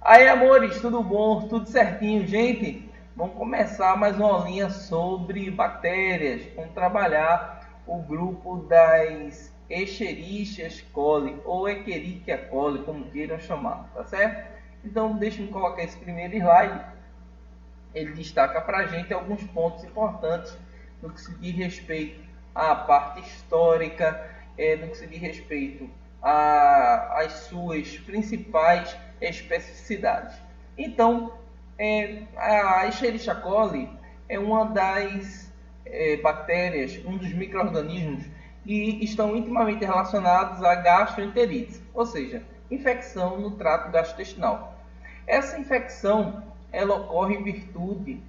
Aí, amores, tudo bom? Tudo certinho, gente? Vamos começar mais uma aulinha sobre bactérias. Vamos trabalhar o grupo das Escherichia coli ou Escherichia coli, como queiram chamar, tá certo? Então, deixa eu colocar esse primeiro slide. Ele destaca para a gente alguns pontos importantes no que se diz respeito à parte histórica, no que se diz respeito às suas principais especificidades. Então, a Escherichia coli é uma das bactérias, um dos micro-organismos que estão intimamente relacionados à gastroenterite, ou seja, infecção no trato gastrointestinal. Essa infecção ela ocorre em virtude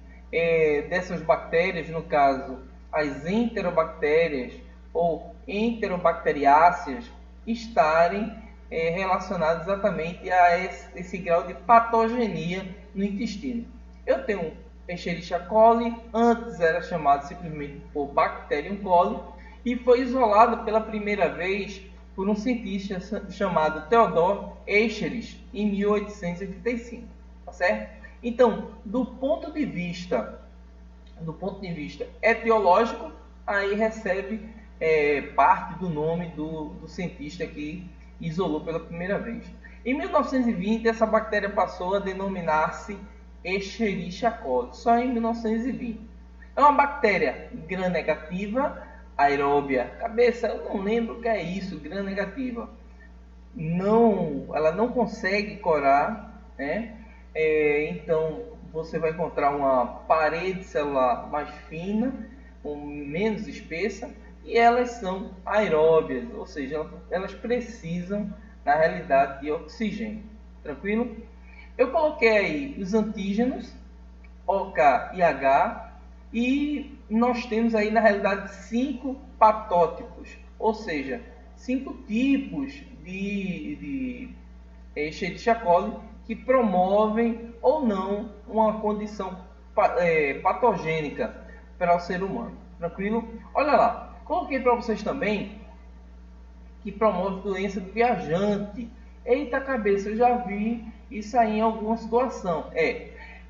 dessas bactérias, no caso, as enterobactérias ou enterobacteriáceas, estarem relacionadas exatamente a esse grau de patogenia no intestino. Eu tenho Escherichia coli, antes era chamado simplesmente por Bacterium coli, e foi isolado pela primeira vez por um cientista chamado Theodor Escherich em 1885, tá certo? Então, do ponto de vista etiológico, aí recebe parte do nome do cientista que isolou pela primeira vez. Em 1920, essa bactéria passou a denominar-se Escherichia coli, só em 1920. É uma bactéria gram-negativa, aeróbia. Cabeça, eu não lembro o que é isso, gram-negativa. Ela não consegue corar, né? Então você vai encontrar uma parede celular mais fina, menos espessa, e elas são aeróbias, ou seja, elas precisam, na realidade, de oxigênio. Tranquilo? Eu coloquei aí os antígenos, OK e H, e nós temos aí, na realidade, 5 patótipos, ou seja, 5 tipos de Escherichia coli que promovem ou não uma condição patogênica para o ser humano. Tranquilo? Olha lá, coloquei para vocês também que promove doença do viajante. Eita cabeça, eu já vi isso aí em alguma situação.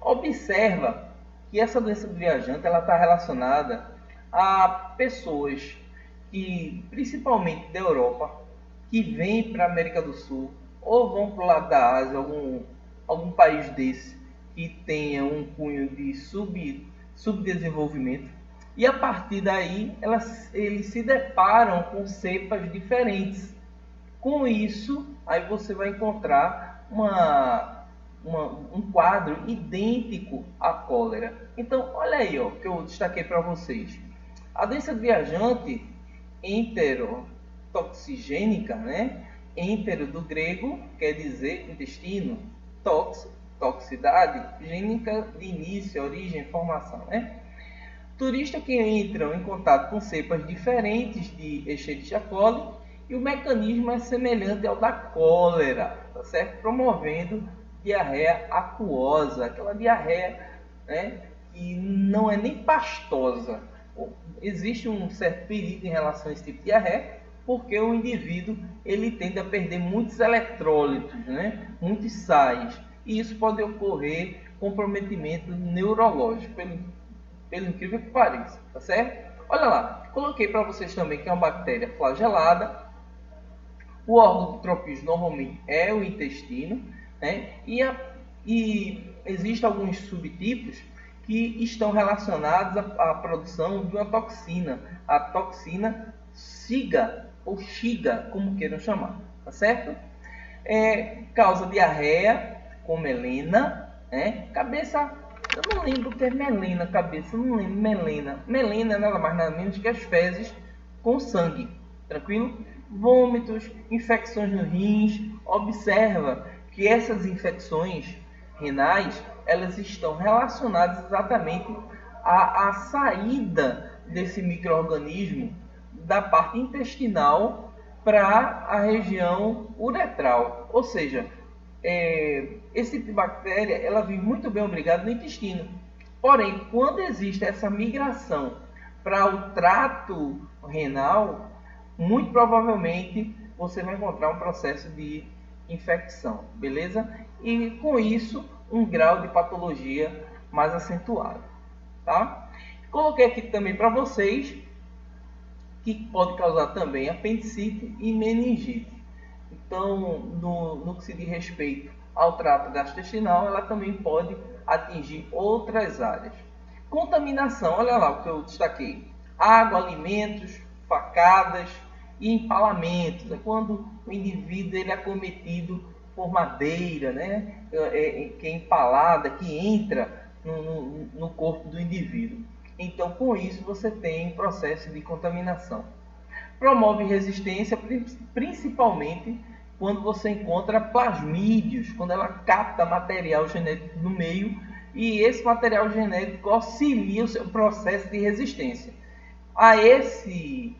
Observa que essa doença do viajante ela está relacionada a pessoas que, principalmente da Europa, que vêm para a América do Sul ou vão para o lado da Ásia, algum país desse que tenha um cunho de subdesenvolvimento, e a partir daí eles se deparam com cepas diferentes. Com isso, aí você vai encontrar um quadro idêntico à cólera. Então, olha aí, ó, que eu destaquei para vocês. A doença do viajante enterotoxigênica, né? Entero do grego quer dizer intestino, toxicidade, gênica de início, origem, formação, né? Turistas que entram em contato com cepas diferentes de Escherichia coli, e o mecanismo é semelhante ao da cólera, tá certo? Promovendo diarreia aquosa, aquela diarreia, né, que não é nem pastosa. Existe um certo perigo em relação a esse tipo de diarreia, porque o indivíduo ele tende a perder muitos eletrólitos, né, muitos sais, e isso pode ocorrer comprometimento neurológico, pelo incrível que pareça, tá certo? Olha lá, coloquei para vocês também que é uma bactéria flagelada. O órgão de tropismo normalmente é o intestino, né? E existem alguns subtipos que estão relacionados à produção de uma toxina, a toxina SIGA, ou XIGA, como queiram chamar, tá certo? Causa diarreia com melena, né? Cabeça, eu não lembro o que é melena, cabeça, eu não lembro, melena. Melena é nada mais nada menos que as fezes com sangue, tranquilo? Vômitos, infecções no rins. Observa que essas infecções renais, elas estão relacionadas exatamente à saída desse micro-organismo da parte intestinal para a região uretral, ou seja, esse tipo de bactéria ela vive muito bem obrigado no intestino. Porém, quando existe essa migração para o trato renal, muito provavelmente você vai encontrar um processo de infecção, beleza? e com isso um grau de patologia mais acentuado, tá? Coloquei aqui também para vocês que pode causar também apendicite e meningite. Então, no que se diz respeito ao trato gastrointestinal, ela também pode atingir outras áreas. Contaminação, olha lá o que eu destaquei: água, alimentos, facadas e empalamentos. É quando o indivíduo ele é acometido por madeira, né? Que é empalada, que entra no corpo do indivíduo. Então, com isso, você tem um processo de contaminação. Promove resistência, principalmente quando você encontra plasmídeos, quando ela capta material genético no meio e esse material genético auxilia o seu processo de resistência. A esse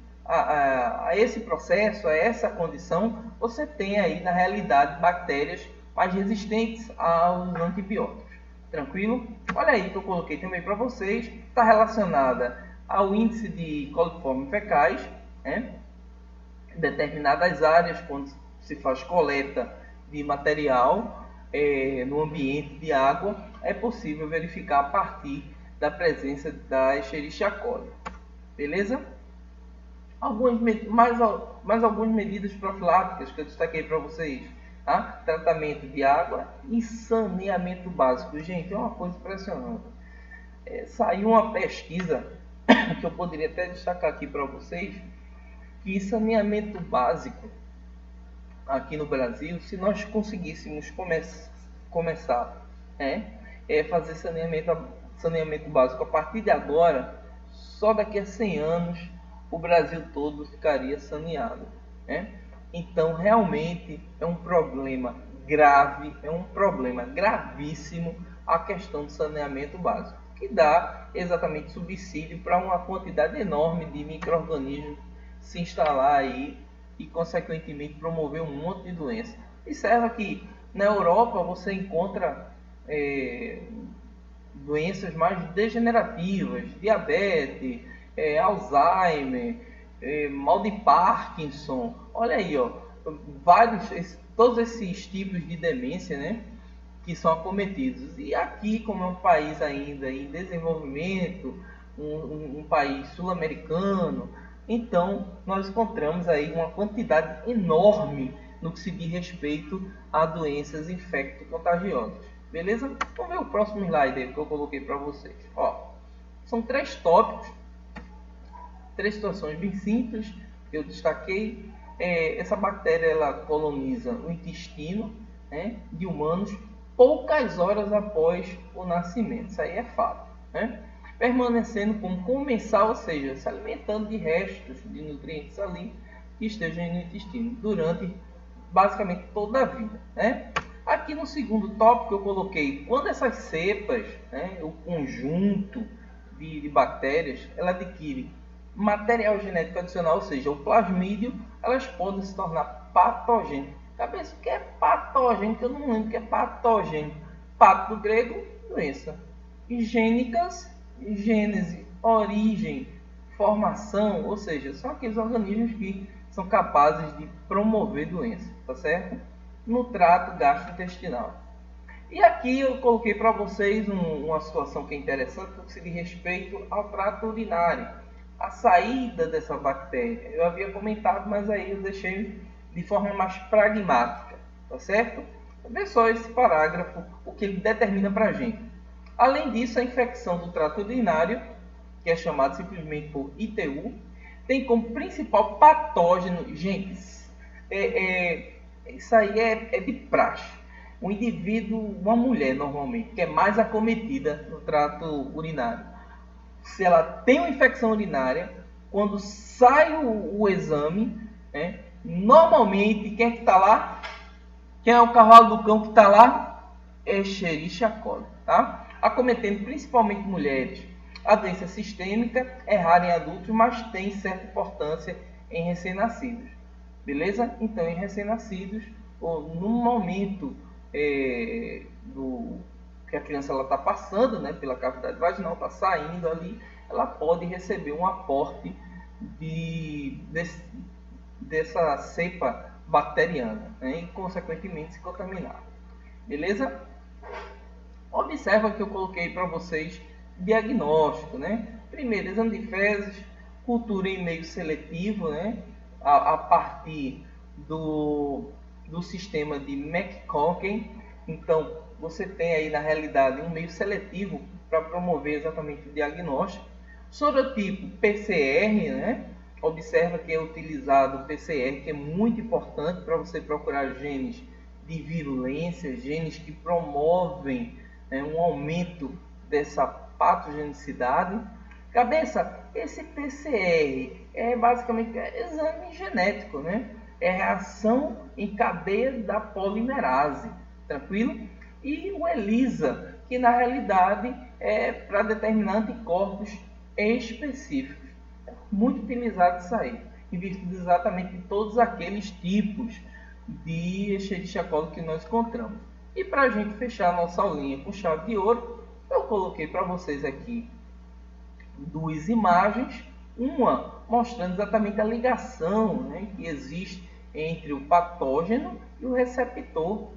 processo, a essa condição, você tem aí na realidade bactérias mais resistentes aos antibióticos. Tranquilo? Olha aí que eu coloquei também para vocês, está relacionada ao índice de coliformes fecais, né? Em determinadas áreas, quando se faz coleta de material no ambiente de água, é possível verificar a partir da presença da Escherichia coli. Beleza? Mais algumas medidas profiláticas que eu destaquei para vocês. Tá? Tratamento de água e saneamento básico. Gente, é uma coisa impressionante. Saiu uma pesquisa que eu poderia até destacar aqui para vocês, que saneamento básico aqui no Brasil, se nós conseguíssemos começar fazer saneamento básico a partir de agora, só daqui a 100 anos o Brasil todo ficaria saneado, né? Então, realmente é um problema grave, é um problema gravíssimo a questão do saneamento básico, que dá exatamente subsídio para uma quantidade enorme de micro-organismos se instalar aí e, consequentemente, promover um monte de doenças. Observa que na Europa você encontra doenças mais degenerativas, diabetes, Alzheimer, mal de Parkinson. Olha aí, ó, todos esses tipos de demência, né, que são acometidos. E aqui, como é um país ainda em desenvolvimento, um país sul-americano, então nós encontramos aí uma quantidade enorme no que se diz respeito a doenças infecto-contagiosas. Beleza? Vamos ver o próximo slide aí que eu coloquei para vocês. Ó, são 3 tópicos, 3 situações bem simples que eu destaquei. Essa bactéria ela coloniza o intestino, né, de humanos poucas horas após o nascimento. Isso aí é fato, né? Permanecendo como comensal, ou seja, se alimentando de restos de nutrientes ali que estejam no intestino durante basicamente toda a vida, né? Aqui no segundo tópico eu coloquei quando essas cepas, né, o conjunto de bactérias, ela adquire material genético adicional, ou seja, o plasmídio, elas podem se tornar patogênicas. Cabeça, o que é patogênico? Eu não lembro o que é patogênico. Pato do grego, doença. Gênicas, gênese, origem, formação, ou seja, são aqueles organismos que são capazes de promover doença, tá certo? No trato gastrointestinal. E aqui eu coloquei para vocês uma situação que é interessante, porque se diz respeito ao trato urinário. A saída dessa bactéria, eu havia comentado, mas aí eu deixei de forma mais pragmática, tá certo? Vê só esse parágrafo, o que ele determina para a gente. Além disso, a infecção do trato urinário, que é chamada simplesmente por ITU, tem como principal patógeno, gente, isso aí é de praxe. Um indivíduo, uma mulher normalmente, que é mais acometida no trato urinário, se ela tem uma infecção urinária, quando sai o exame, né, normalmente, quem é que está lá? Quem é o cavalo do cão que está lá? É Escherichia coli, tá? Acometendo principalmente mulheres. A doença sistêmica é rara em adultos, mas tem certa importância em recém-nascidos. Beleza? Então, em recém-nascidos, no momento que a criança está passando, né, pela cavidade vaginal, está saindo ali, ela pode receber um aporte dessa cepa bacteriana, né, e consequentemente se contaminar. beleza? Observa que eu coloquei para vocês diagnóstico, né? Primeiro, exame de fezes, cultura em meio seletivo, né? A partir do sistema de McConkey. Então, você tem aí na realidade um meio seletivo para promover exatamente o diagnóstico. Sorotipo PCR, né? Observa que é utilizado o PCR, que é muito importante para você procurar genes de virulência, genes que promovem um aumento dessa patogenicidade. Cabeça, esse PCR é basicamente exame genético, né? É reação em cadeia da polimerase, tranquilo? E o ELISA, que na realidade é para determinar anticorpos específicos. É muito utilizado isso aí, em virtude exatamente de todos aqueles tipos de Escherichia coli que nós encontramos. E para a gente fechar a nossa aulinha com chave de ouro, eu coloquei para vocês aqui duas imagens, uma mostrando exatamente a ligação, né, que existe entre o patógeno e o receptor,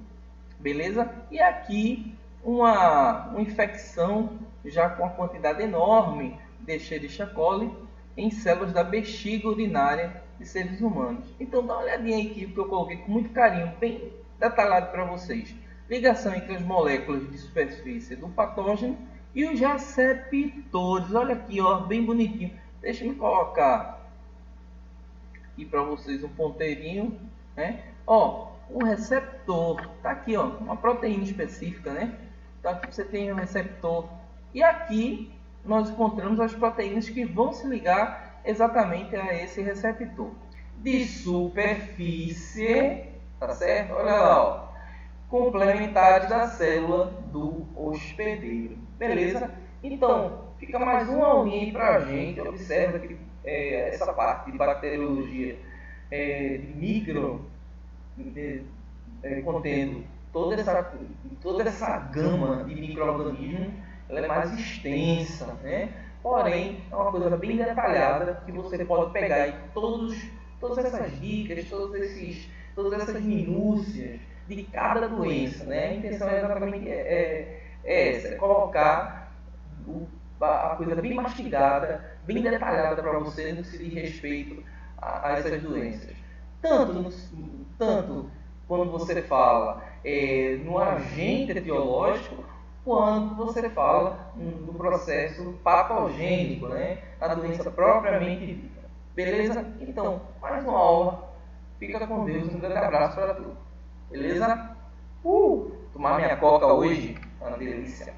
beleza? E aqui uma infecção já com uma quantidade enorme de Escherichia coli em células da bexiga urinária de seres humanos. Então dá uma olhadinha aqui, que eu coloquei com muito carinho, bem detalhado para vocês. Ligação entre as moléculas de superfície do patógeno e os receptores. Olha aqui, ó, bem bonitinho. Deixa eu colocar aqui para vocês um ponteirinho, né? Ó, o receptor tá aqui, ó, uma proteína específica, né? Então aqui você tem o receptor e aqui nós encontramos as proteínas que vão se ligar exatamente a esse receptor de superfície, tá certo? Olha lá, ó, complementares da célula do hospedeiro, beleza? Então fica mais uma aulinha aí pra gente. Observa que essa parte de bacteriologia de micro, contendo toda essa gama de micro-organismos, ela é mais extensa, né? Porém, é uma coisa bem detalhada que você pode pegar aí todas essas dicas, todas essas minúcias de cada doença, né? A intenção é exatamente essa, colocar a coisa bem mastigada, bem detalhada para você no que se diz respeito a essas doenças. Tanto quando você fala no agente etiológico, quando você fala do processo patogênico, né? A doença propriamente dita. Beleza? Então, mais uma aula. Fica com Deus. Um grande abraço para todos. Beleza? Tomar minha coca hoje, uma delícia.